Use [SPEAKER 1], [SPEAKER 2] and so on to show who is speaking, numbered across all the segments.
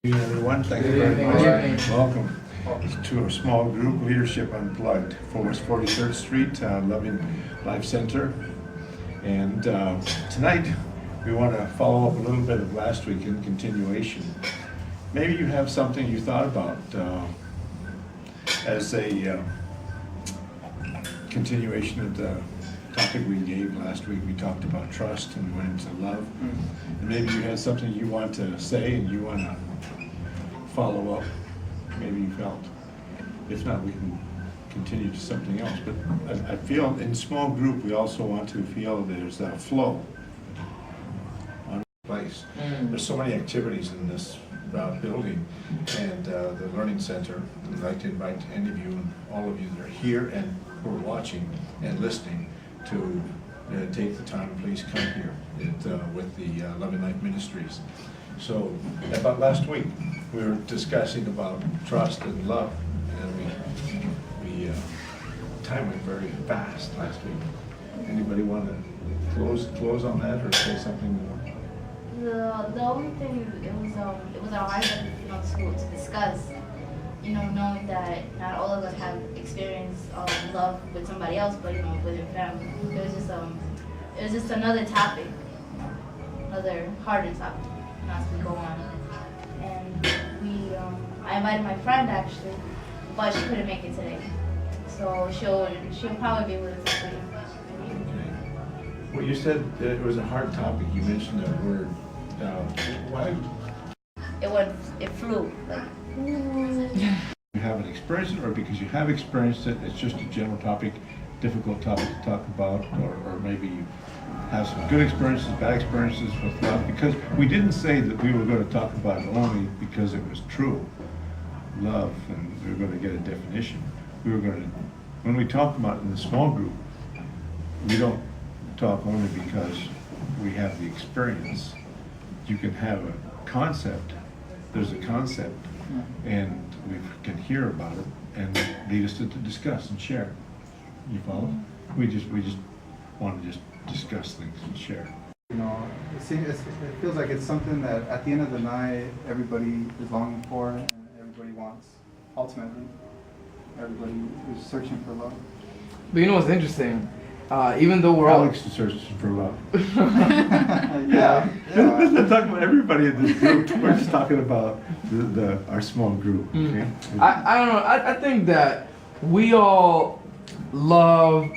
[SPEAKER 1] Good evening, everyone. Thank you very much. Welcome to a small group leadership Unplugged for West 43rd Street, Loving Life Center. And tonight we want to follow up a little bit of last week in continuation. Maybe you have something you thought about as a continuation of the topic we gave last week. We talked about trust and we went into love. And maybe you had something you want to say and you want to follow up. Maybe you felt. If not, we can continue to something else. But I feel in small group, we also want to feel there's a flow on place. There's so many activities in this building and the Learning Center. I'd like to invite any of you and all of you that are here and who are watching and listening to take the time, please come here with the Loving Life Ministries. So about last week, we were discussing about trust and love, and we time went very fast last week. Anybody want to close on that or say something more?
[SPEAKER 2] The only thing it was our hard school to discuss. Knowing that not all of us have experience love with somebody else, but within family. It was just another topic, another harder topic as we go on. And I invited my friend actually, but she couldn't make it today, so she'll probably be with us today.
[SPEAKER 1] Okay. Well, you said that it was a hard topic. You mentioned that word. Why?
[SPEAKER 2] It flew like.
[SPEAKER 1] You haven't experienced it, or because you have experienced it, it's just a general topic, difficult topic to talk about, or maybe you have some good experiences, bad experiences with love, because we didn't say that we were going to talk about it only because it was true, love, and we were going to get a definition. We were going to, when we talk about it in the small group, we don't talk only because we have the experience. You can have a concept, there's a concept, and we can hear about it and lead us to discuss and share. You follow? We just want to just discuss things and share.
[SPEAKER 3] It feels like it's something that at the end of the night everybody is longing for and everybody wants. Ultimately, everybody is searching for love.
[SPEAKER 4] But you know what's interesting? Even though we're
[SPEAKER 1] Alex is searching for love.
[SPEAKER 3] Yeah.
[SPEAKER 1] Let's not talk about everybody in this group. We're just talking about our small group. Okay?
[SPEAKER 4] I don't know. I think that we all love.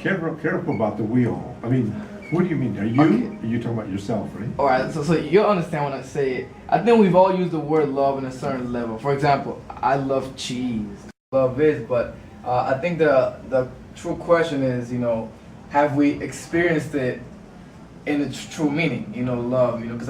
[SPEAKER 1] Careful about the wheel. I mean, what do you mean? Are you talking about yourself, right?
[SPEAKER 4] All right. So you'll understand when I say it. I think we've all used the word love in a certain level. For example, I love cheese. Love is, but I think the true question is, have we experienced it in its true meaning? Love. Because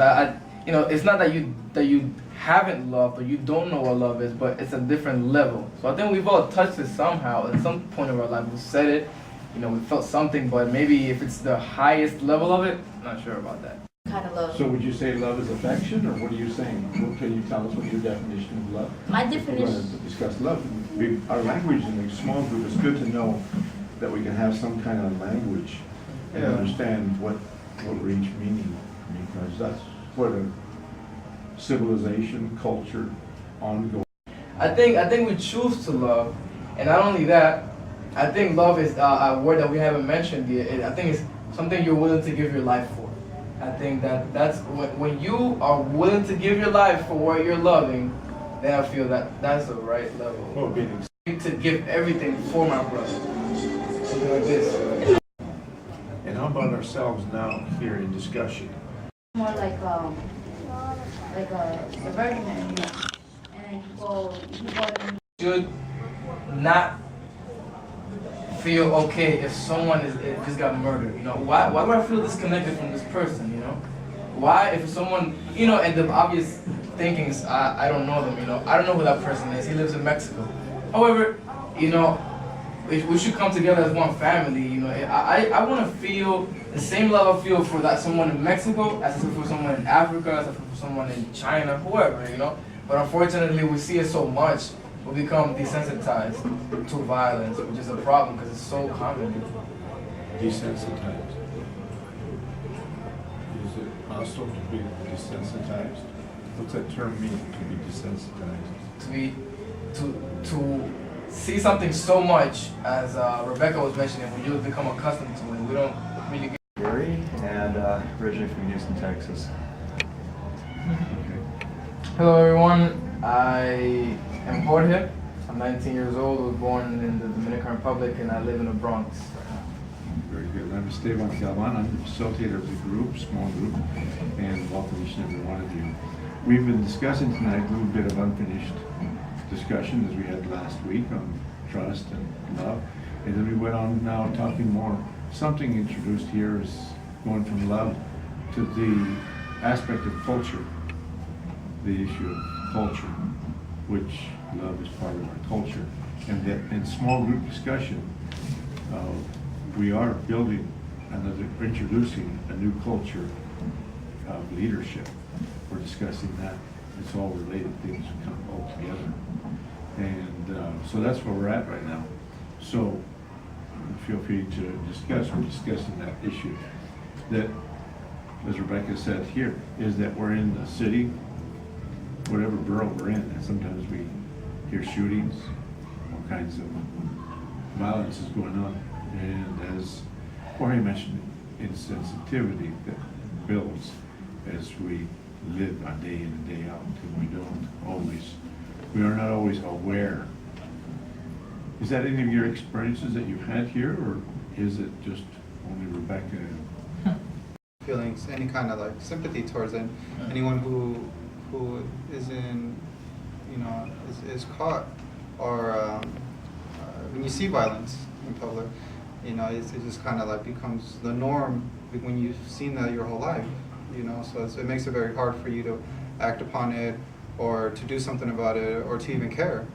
[SPEAKER 4] it's not that you haven't loved or you don't know what love is, but it's a different level. So I think we've all touched it somehow at some point of our life. We said it, we felt something, but maybe if it's the highest level of it, I'm not sure about that.
[SPEAKER 2] Kind of love.
[SPEAKER 1] So would you say love is affection, or what are you saying? Can you tell us what your definition of love?
[SPEAKER 2] My
[SPEAKER 1] We're
[SPEAKER 2] definition.
[SPEAKER 1] going to discuss love. Our language in a small group is good to know that we can have some kind of language and understand what we're each meaning, because that's what a civilization, culture, ongoing.
[SPEAKER 4] I think we choose to love, and not only that, I think love is a word that we haven't mentioned yet. I think it's something you're willing to give your life for. I think that's when you are willing to give your life for what you're loving, then I feel that that's the right level.
[SPEAKER 1] Well, being
[SPEAKER 4] To give everything for my brother. Something like this.
[SPEAKER 1] And how about ourselves now here in discussion?
[SPEAKER 2] More like a virgin, and then you go and
[SPEAKER 4] Should not feel okay if someone just got murdered. Why do I feel disconnected from this person? Why if someone and the obvious thinking is I don't know them. I don't know who that person is. He lives in Mexico. However, we should come together as one family. I want to feel the same love I feel for that someone in Mexico as I feel for someone in Africa, as I feel for someone in China, whoever. But unfortunately, we see it so much. We become desensitized to violence, which is a problem because it's so common.
[SPEAKER 1] Desensitized. Is it hostile to be desensitized? What's that term mean, to be desensitized?
[SPEAKER 4] To see something so much as Rebecca was mentioning, when you become accustomed to it, we don't really get.
[SPEAKER 5] Gary, and originally from Houston, Texas.
[SPEAKER 4] Hello everyone, I am Jorge. I'm 19 years old, I was born in the Dominican Republic, and I live in the Bronx.
[SPEAKER 1] Very good. I'm Esteban Calvan. I'm the facilitator of the group, small group, and welcome each and every one of you. We've been discussing tonight a little bit of unfinished discussion as we had last week on trust and love. And then we went on now talking more. Something introduced here is going from love to the aspect of culture, the issue of culture, which love is part of our culture. And that in small group discussion, we are building introducing a new culture of leadership. We're discussing that. It's all related things come all together. And so that's where we're at right now. So feel free to discuss. We're discussing that issue. That, as Rebecca said here, is that we're in the city, whatever borough we're in, and sometimes we hear shootings, all kinds of violence is going on. And as Jorge mentioned, insensitivity that builds as we live a day in and day out, and we are not always aware. Is that any of your experiences that you've had here, or is it just only Rebecca?
[SPEAKER 3] Feelings, any kind of like sympathy towards it. Anyone who is in, is caught, or when you see violence in public, it just kind of like becomes the norm when you've seen that your whole life, so it makes it very hard for you to act upon it, or to do something about it, or to even care,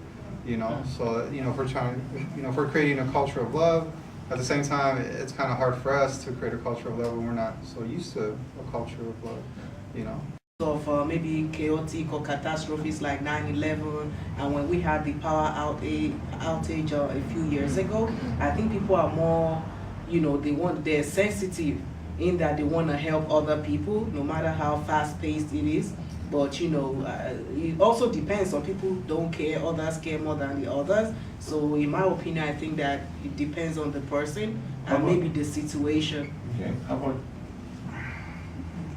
[SPEAKER 3] so if we're trying, if we're creating a culture of love, at the same time, it's kind of hard for us to create a culture of love when we're not so used to a culture of love,
[SPEAKER 6] Of maybe chaotic or catastrophes like 9/11, and when we had the power outage a few years ago, I think people are more, they're sensitive in that they want to help other people, no matter how fast-paced it is. But it also depends. Some people don't care, others care more than the others. So in my opinion, I think that it depends on the person and maybe the situation.
[SPEAKER 1] Okay, how about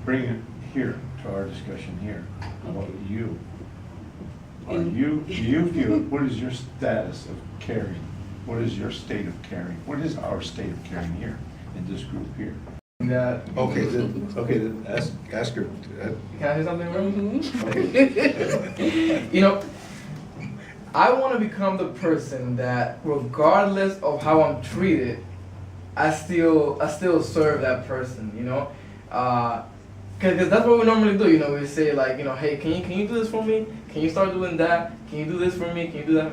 [SPEAKER 1] bring it here to our discussion here? How about you? Do you feel, what is your status of caring? What is your state of caring? What is our state of caring here in this group here?
[SPEAKER 4] That,
[SPEAKER 1] Okay, then ask her.
[SPEAKER 4] can I say something, Remy?
[SPEAKER 6] Mm-hmm.
[SPEAKER 4] I want to become the person that, regardless of how I'm treated, I still serve that person. Because that's what we normally do. We say like, hey, can you do this for me? Can you start doing that? Can you do this for me? Can you do that?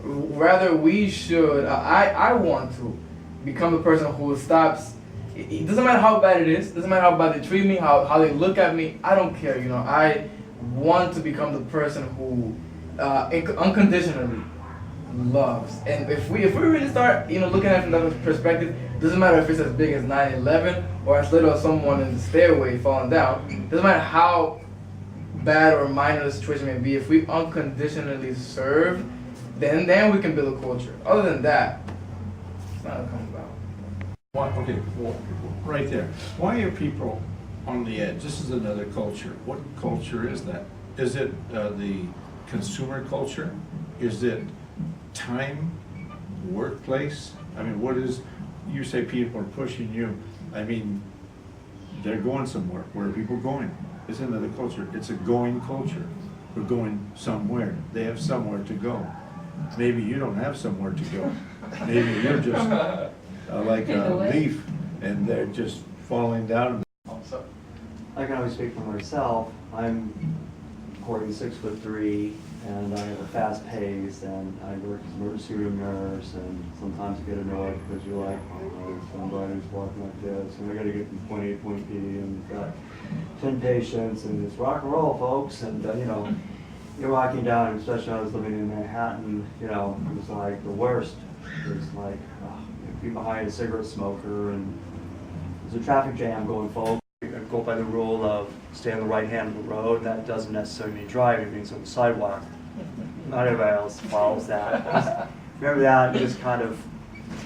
[SPEAKER 4] Rather we should. I want to become the person who stops. It doesn't matter how bad it is. Doesn't matter how bad they treat me, how they look at me. I don't care. I want to become the person who unconditionally loves. And if we really start, looking at it from that perspective, doesn't matter if it's as big as 9/11 or as little as someone in the stairway falling down. Doesn't matter how bad or minor the situation may be. If we unconditionally serve, then we can build a culture. Other than that, it's not gonna come about.
[SPEAKER 1] Okay, well, right there. Why are people on the edge? This is another culture. What culture is that? Is it the consumer culture? Is it time, workplace? I mean, what is, you say people are pushing you. I mean, they're going somewhere. Where are people going? It's another culture. It's a going culture. We're going somewhere. They have somewhere to go. Maybe you don't have somewhere to go. Maybe you're just like a leaf and they're just falling down.
[SPEAKER 5] I can only speak for myself. I'm according 6'3", and I have a fast pace, and I work as an emergency room nurse, and sometimes I get annoyed because you're like, somebody's walking like this, and I gotta get from point A to point B, and we've got 10 patients, and it's rock and roll, folks, and you're walking down, and especially when I was living in Manhattan, it was like the worst. It was like, be behind a cigarette smoker, and there's a traffic jam going, folks. go by the rule of stay on the right hand of the road. That doesn't necessarily mean driving, it means on the sidewalk. Not everybody else follows that. Just remember that, and just kind of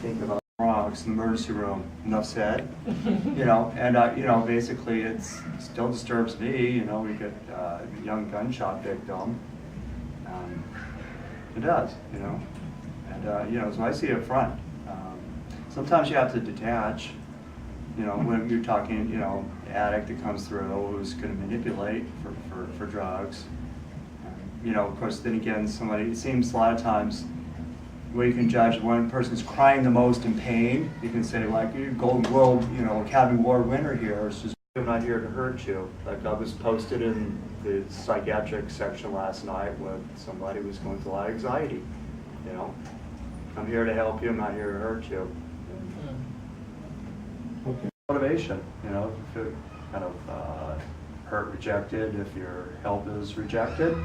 [SPEAKER 5] think about Bronx, the emergency room, enough said. You know, and you know, basically it still disturbs me, you know, we get a young gunshot victim. It does, you know. And you know, so I see it up front. Sometimes you have to detach, you know, when you're talking, you know, addict that comes through who's going to manipulate for drugs. You know, of course, then again, it seems a lot of times where you can judge one person's crying the most in pain, you can say, like, you Golden Globe, you know, Academy Award winner here, it's just, I'm not here to hurt you. Like I was posted in the psychiatric section last night when somebody was going through a lot of anxiety, you know. I'm here to help you, I'm not here to hurt you.
[SPEAKER 1] Okay.
[SPEAKER 5] Motivation, you know, if you're kind of hurt, rejected, if your help is rejected,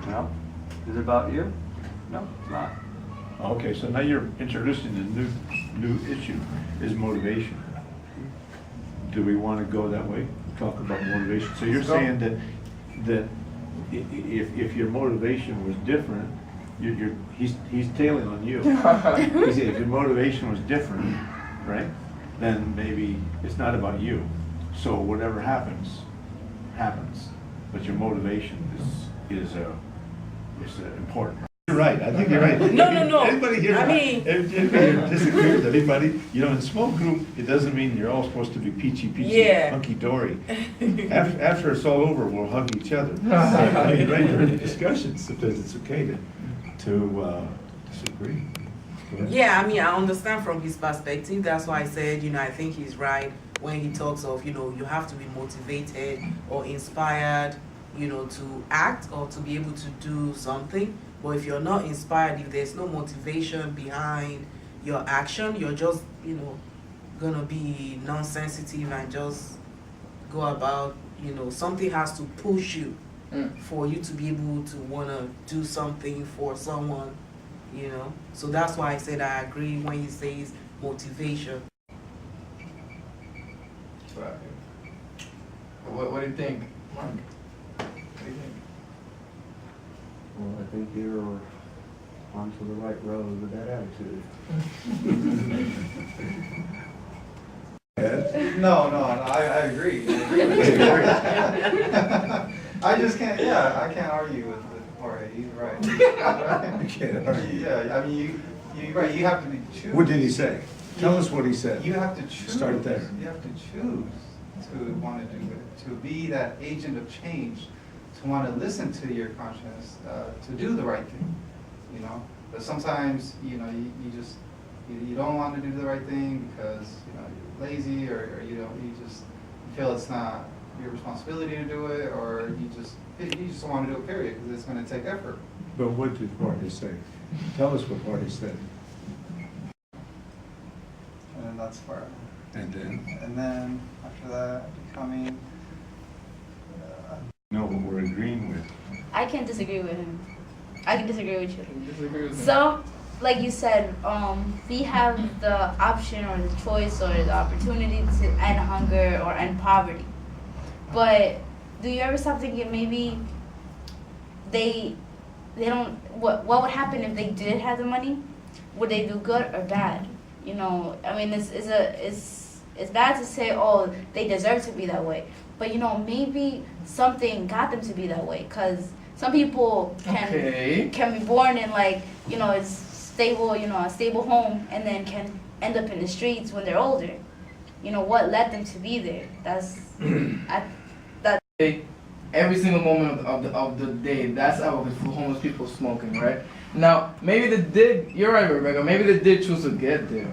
[SPEAKER 5] you know, is it about you? No, it's not.
[SPEAKER 1] Okay, so now you're introducing a new issue, is motivation. Do we want to go that way? Talk about motivation. So you're saying that if your motivation was different, he's tailing on you. He said if your motivation was different, right, then maybe it's not about you. So whatever happens, happens. But your motivation is important. You're right. I think you're right.
[SPEAKER 6] No.
[SPEAKER 1] Anybody here?
[SPEAKER 6] I mean-
[SPEAKER 1] Anybody here disagree with anybody? You know, in a small group, it doesn't mean you're all supposed to be peachy,
[SPEAKER 6] Yeah.
[SPEAKER 1] hunky dory. After it's all over, we'll hug each other. I mean, right during the discussions, because it's okay to disagree. Go ahead.
[SPEAKER 6] Yeah, I mean, I understand from his perspective. That's why I said, you know, I think he's right when he talks of, you know, you have to be motivated or inspired, you know, to act or to be able to do something. But if you're not inspired, if there's no motivation behind your action, you're just, you know, gonna be non-sensitive and just go about, you know, something has to push you for you to be able to wanna do something for someone, you know. So that's why I said I agree when he says motivation.
[SPEAKER 4] What do you think, Mark? What do you think?
[SPEAKER 5] Well, I think you're onto the right road with that attitude.
[SPEAKER 3] No, I agree. I agree with you. I just can't, I can't argue with Jorge, he's right.
[SPEAKER 1] You can't argue.
[SPEAKER 3] Yeah, I mean, you're right, you have to choose.
[SPEAKER 1] What did he say? Tell us what he said.
[SPEAKER 3] You have to choose.
[SPEAKER 1] Start there.
[SPEAKER 3] You have to choose to want to do it, to be that agent of change, to want to listen to your conscience, to do the right thing, you know. But sometimes, you know, you don't want to do the right thing because, you know, you're lazy or you just feel it's not your responsibility to do it, or you just want to do it, period, because it's going to take effort.
[SPEAKER 1] But what did Jorge say? Tell us what Jorge said.
[SPEAKER 3] And then that's where.
[SPEAKER 1] And then?
[SPEAKER 3] And then after that, becoming.
[SPEAKER 1] No, what we're agreeing with.
[SPEAKER 2] I can't disagree with him. I can disagree with you.
[SPEAKER 4] Disagree with me.
[SPEAKER 2] So, like you said, we have the option or the choice or the opportunity to end hunger or end poverty. But do you ever stop thinking maybe they don't, what would happen if they did have the money? Would they do good or bad? You know, I mean, it's bad to say, oh, they deserve to be that way. But, you know, maybe something got them to be that way. Because some people can be born in, like, you know, it's stable, you know, a stable home, and then can end up in the streets when they're older. You know, what led them to be there?
[SPEAKER 4] Every single moment of the day, that's how homeless people smoking, right? Now, maybe they did, you're right, Rebecca, maybe they did choose to get there.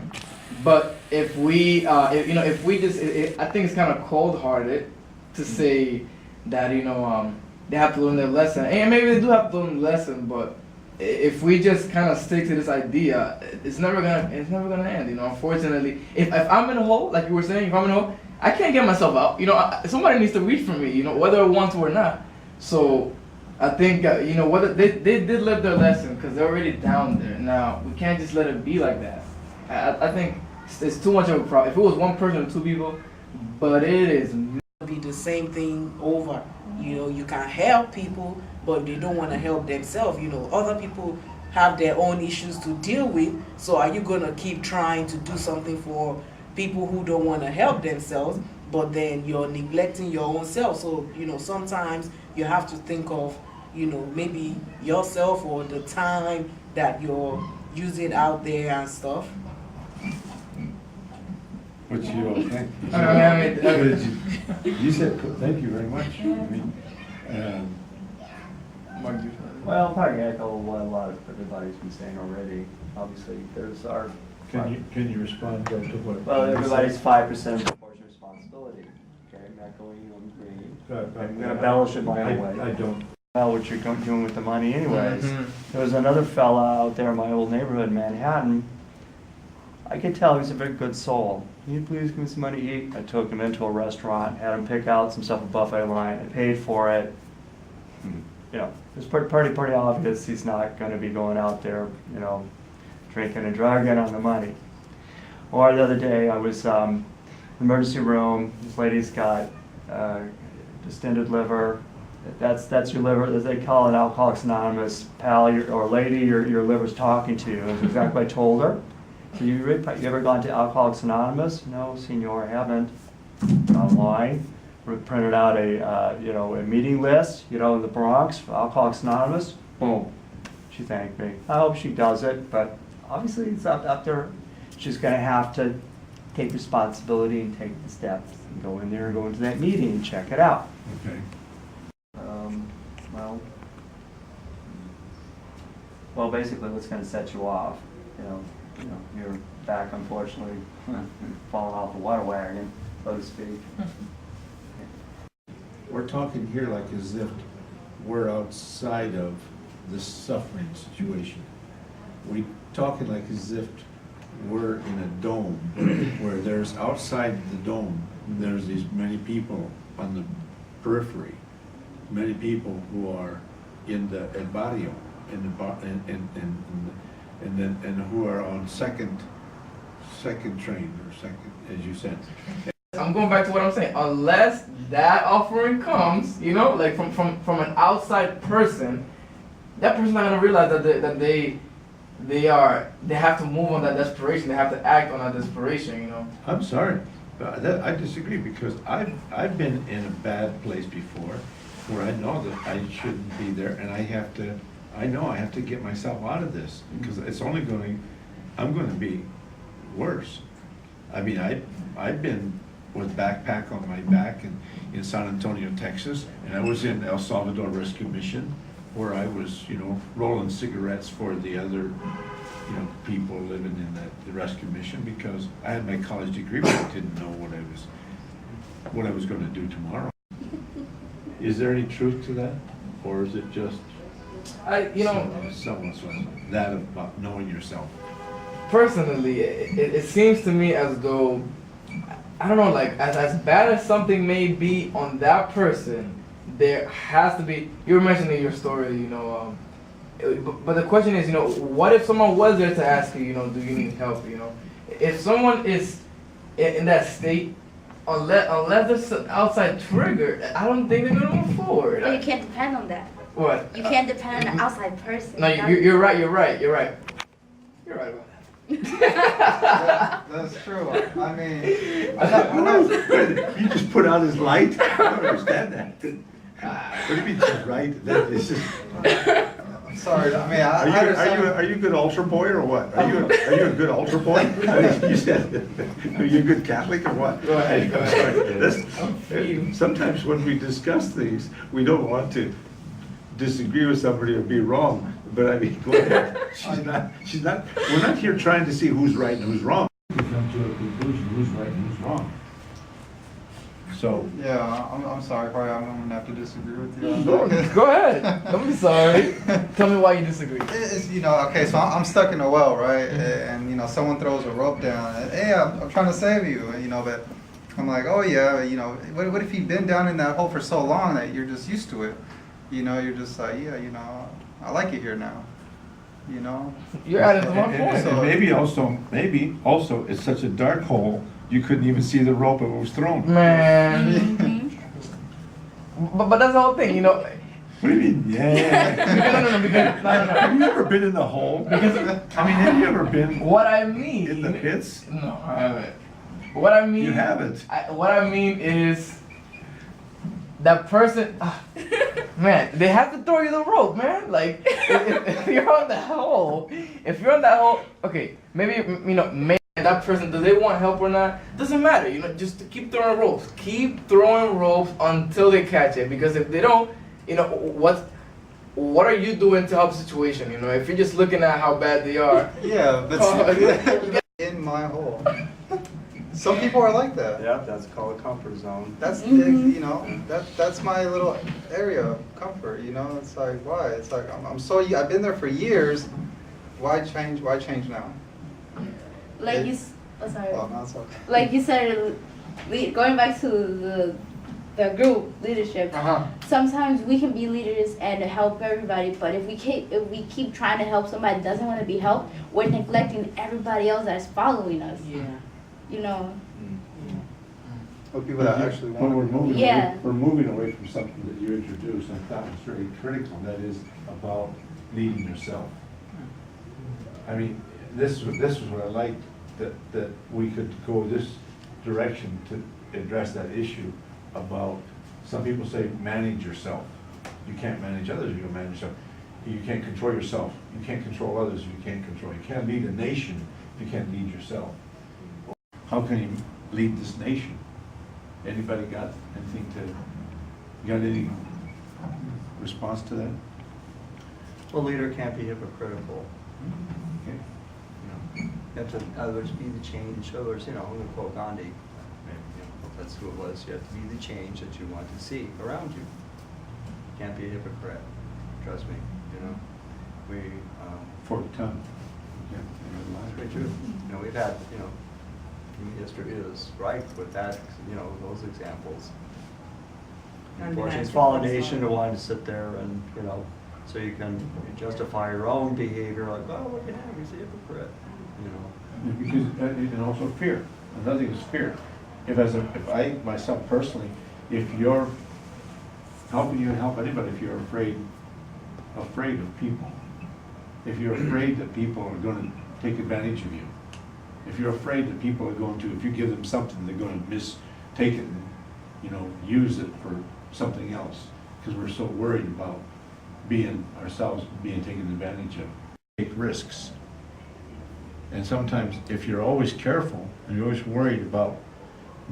[SPEAKER 4] But if we just, I think it's kind of cold-hearted to say that, you know, they have to learn their lesson. And maybe they do have to learn the lesson, but if we just kind of stick to this idea, it's never gonna end, you know, unfortunately. If I'm in a hole, like you were saying, if I'm in a hole, I can't get myself out. You know, somebody needs to reach for me, you know, whether I want to or not. So I think, you know, whether they did live their lesson because they're already down there. Now, we can't just let it be like that. I think it's too much of a problem. If it was one person or two people, but it is
[SPEAKER 6] be the same thing over. You know, you can help people, but they don't want to help themselves. You know, other people have their own issues to deal with. So are you gonna keep trying to do something for people who don't want to help themselves, but then you're neglecting your own self? So, you know, sometimes you have to think of, you know, maybe yourself or the time that you're using out there and stuff.
[SPEAKER 1] What you all think?
[SPEAKER 4] I
[SPEAKER 1] You said, thank you very much. I mean,
[SPEAKER 5] Well, probably echo what a lot of everybody's been saying already. Obviously, there's our,
[SPEAKER 1] can you respond to what?
[SPEAKER 5] well, everybody's 5% proportion responsibility. Okay, I'm echoing you, I'm agreeing. I'm gonna embellish it my own way.
[SPEAKER 1] I don't.
[SPEAKER 5] Well, what you're doing with the money anyways.
[SPEAKER 4] Mhm.
[SPEAKER 5] There was another fella out there in my old neighborhood in Manhattan. I could tell he's a very good soul. Can you please give me some money to eat? I took him into a restaurant, had him pick out some stuff at buffet line, I paid for it. You know, it's pretty obvious he's not gonna be going out there, you know, drinking and drugging on the money. Or the other day, I was in the emergency room, this lady's got distended liver. That's your liver, as they call it, Alcoholics Anonymous, pal or lady, your liver's talking to you. That's exactly what I told her. So you ever gone to Alcoholics Anonymous? No, senor, I haven't. Online, we printed out a a meeting list, in the Bronx, Alcoholics Anonymous. Boom, she thanked me. I hope she does it, but obviously it's up there. She's going to have to take responsibility and take the steps and go in there and go into that meeting and check it out.
[SPEAKER 1] Okay.
[SPEAKER 5] Well, basically, what's going to set you off? Your back, unfortunately, falling off the water wagon, so to speak.
[SPEAKER 1] We're talking here like as if we're outside of this suffering situation. We're talking like as if we're in a dome, where there's outside the dome, there's these many people on the periphery, many people who are in the el barrio, and who are on second train or second, as you said.
[SPEAKER 4] I'm going back to what I'm saying. Unless that offering comes, like from an outside person, that person's not gonna realize that they have to move on that desperation. They have to act on that desperation.
[SPEAKER 1] I'm sorry, but I disagree, because I've been in a bad place before, where I know that I shouldn't be there, and I know I have to get myself out of this, because it's only I'm going to be worse. I mean, I've been with backpack on my back in San Antonio, Texas, and I was in El Salvador Rescue Mission, where I was, rolling cigarettes for the other, people living in the rescue mission, because I had my college degree, but I didn't know what I was going to do tomorrow. Is there any truth to that, or is it just someone's that about knowing yourself?
[SPEAKER 4] Personally, it seems to me as though, I don't know, like as bad as something may be on that person, there has to be. You were mentioning your story, but the question is, what if someone was there to ask you, do you need help? If someone is in that state, unless there's an outside trigger, I don't think they're gonna move forward.
[SPEAKER 2] But you can't depend on that.
[SPEAKER 4] What?
[SPEAKER 2] You can't depend on an outside person.
[SPEAKER 4] No, you're right about that.
[SPEAKER 3] That's true. I mean,
[SPEAKER 1] You just put out his light? I don't understand that. What do you mean, just right? That is just.
[SPEAKER 3] I'm sorry. I mean, I understand.
[SPEAKER 1] Are you a good altar boy or what? Are you a good altar boy? I mean, you said, are you a good Catholic or what?
[SPEAKER 4] Go ahead.
[SPEAKER 1] I'm sorry. Sometimes when we discuss things, we don't want to disagree with somebody or be wrong. But I mean, go ahead. We're not here trying to see who's right and who's wrong. We come to a conclusion, who's right and who's wrong. So.
[SPEAKER 3] Yeah, I'm sorry, probably I'm gonna have to disagree with you.
[SPEAKER 4] Go ahead. Don't be sorry. Tell me why you disagree.
[SPEAKER 3] It's, okay, so I'm stuck in a well, right? And someone throws a rope down. And, hey, I'm trying to save you. But I'm like, oh yeah, what if you've been down in that hole for so long that you're just used to it? You're just like, yeah, I like it here now.
[SPEAKER 4] You're adding to my point.
[SPEAKER 1] And maybe also, it's such a dark hole, you couldn't even see the rope if it was thrown.
[SPEAKER 4] Man. But that's the whole thing, you know.
[SPEAKER 1] What do you mean, yeah?
[SPEAKER 4] No, because
[SPEAKER 1] Have you ever been in the hole? I mean, have you ever been
[SPEAKER 4] what I mean.
[SPEAKER 1] in the pits?
[SPEAKER 4] No, I haven't. What I mean.
[SPEAKER 1] You haven't.
[SPEAKER 4] What I mean is that person. Man, they have to throw you the rope, man. Like if you're on that hole, okay, maybe maybe that person, do they want help or not? Doesn't matter, just keep throwing ropes. Keep throwing ropes until they catch it. Because if they don't, what are you doing to help the situation? If you're just looking at how bad they are.
[SPEAKER 3] Yeah, but in my hole. Some people are like that.
[SPEAKER 5] Yeah, that's called a comfort zone.
[SPEAKER 3] That's that's my little area of comfort. It's like, why? It's like I've been there for years. Why change? Why change now?
[SPEAKER 2] Like sorry.
[SPEAKER 3] Well, no, it's okay.
[SPEAKER 2] Like you said, going back to the group leadership. Sometimes we can be leaders and help everybody, but if we keep trying to help somebody that doesn't want to be helped, we're neglecting everybody else that's following us.
[SPEAKER 6] Yeah.
[SPEAKER 3] Or people that actually
[SPEAKER 1] But
[SPEAKER 3] want
[SPEAKER 1] we're
[SPEAKER 3] to be
[SPEAKER 1] moving
[SPEAKER 2] Yeah.
[SPEAKER 1] away, we're moving away from something that you introduced, I thought was very critical, that is about leading yourself. I mean, this was what I liked, that we could go this direction to address that issue about, some people say manage yourself. You can't manage others if you don't manage yourself. You can't control yourself. You can't control others if you can't control. You can't lead a nation if you can't lead yourself. How can you lead this nation? Anybody got anything got any response to that?
[SPEAKER 5] Well, leader can't be hypocritical.
[SPEAKER 1] Okay.
[SPEAKER 5] You have to, in other words, be the change. In other words, I'm going to quote Gandhi. That's who it was. You have to be the change that you want to see around you. Can't be a hypocrite. Trust me. We.
[SPEAKER 1] Forked tongue. Yeah,
[SPEAKER 5] It's very true. We've had, history is rife with that, those examples.
[SPEAKER 6] And
[SPEAKER 5] Unfortunately, it's
[SPEAKER 6] the
[SPEAKER 5] fallen
[SPEAKER 6] natural
[SPEAKER 5] nation to
[SPEAKER 6] response.
[SPEAKER 5] want to sit there and, so you can justify your own behavior, like, oh, look at him, he's a hypocrite,
[SPEAKER 1] Because, and also fear. Another thing is fear. If I myself personally, how can you help anybody if you're afraid of people? If you're afraid that people are going to take advantage of you. If you're afraid that people are going to, if you give them something, they're going to mistake it and, use it for something else. Because we're so worried about ourselves being taken advantage of. Take risks. And sometimes if you're always careful and you're always worried about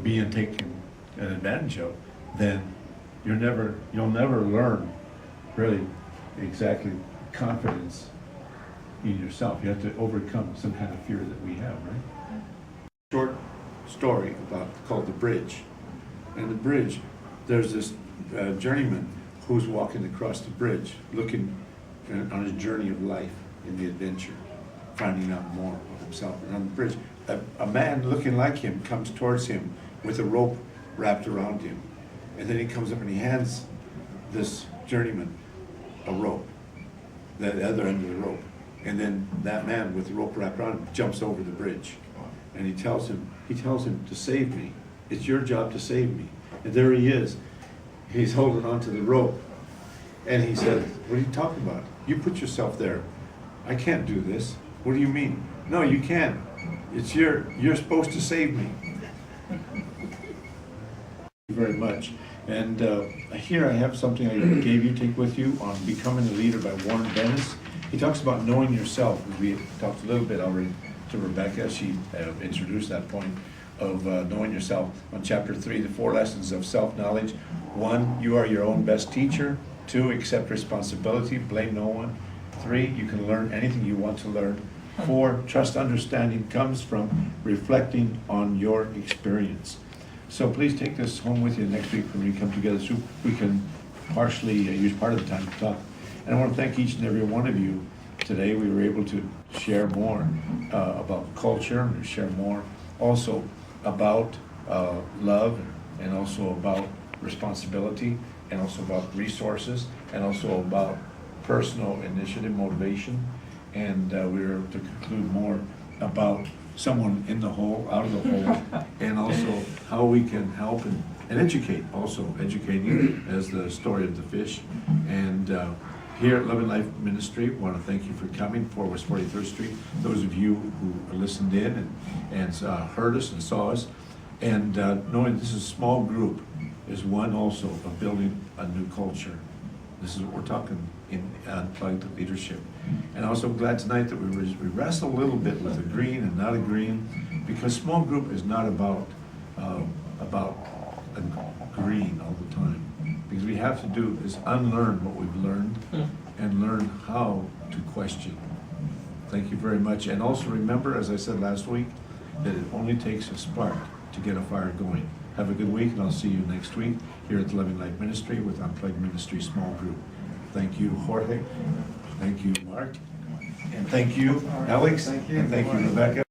[SPEAKER 1] being taken advantage of, then you'll never learn really exactly confidence in yourself. You have to overcome some kind of fear that we have, right? Short story called The Bridge. And the bridge, there's this journeyman who's walking across the bridge, looking on his journey of life in the adventure, finding out more of himself. And on the bridge, a man looking like him comes towards him with a rope wrapped around him. And then he comes up and he hands this journeyman a rope, the other end of the rope. And then that man with the rope wrapped around him jumps over the bridge. And he tells him to save me. It's your job to save me. And there he is. He's holding on to the rope. And he said, what are you talking about? You put yourself there. I can't do this. What do you mean? No, you can't. You're supposed to save me. Thank you very much. And here I have something I gave you, take with you, on Becoming a Leader by Warren Dennis. He talks about knowing yourself. We talked a little bit already to Rebecca. She introduced that point of knowing yourself on chapter 3, the 4 lessons of self-knowledge. 1, you are your own best teacher. 2, accept responsibility, blame no one. 3, you can learn anything you want to learn. 4, trust understanding comes from reflecting on your experience. So please take this home with you next week when we come together so we can partially use part of the time to talk. And I want to thank each and every one of you. Today we were able to share more about culture, and share more also about love, and also about responsibility, and also about resources, and also about personal initiative, motivation. And we were able to conclude more about someone in the hole, out of the hole, and also how we can help and and educate, also educating as the story of the fish. And here at Love and Life Ministry, we want to thank you for coming, 4 West 43rd Street. Those of you who listened in and heard us and saw us, and knowing this is a small group is one also of building a new culture. This is what we're talking in Unplugged Leadership. And also glad tonight that we wrestled a little bit with agreeing and not agreeing, because small group is not about agreeing all the time. Because we have to do is unlearn what we've learned and learn how to question. Thank you very much. And also remember, as I said last week, that it only takes a spark to get a fire going. Have a good week, and I'll see you next week here at the Loving Life Ministry with Unplugged Ministry Small Group. Thank you, Jorge. Thank you, Mark. And thank you, Alex.
[SPEAKER 3] Thank you.
[SPEAKER 1] And thank you, Rebecca.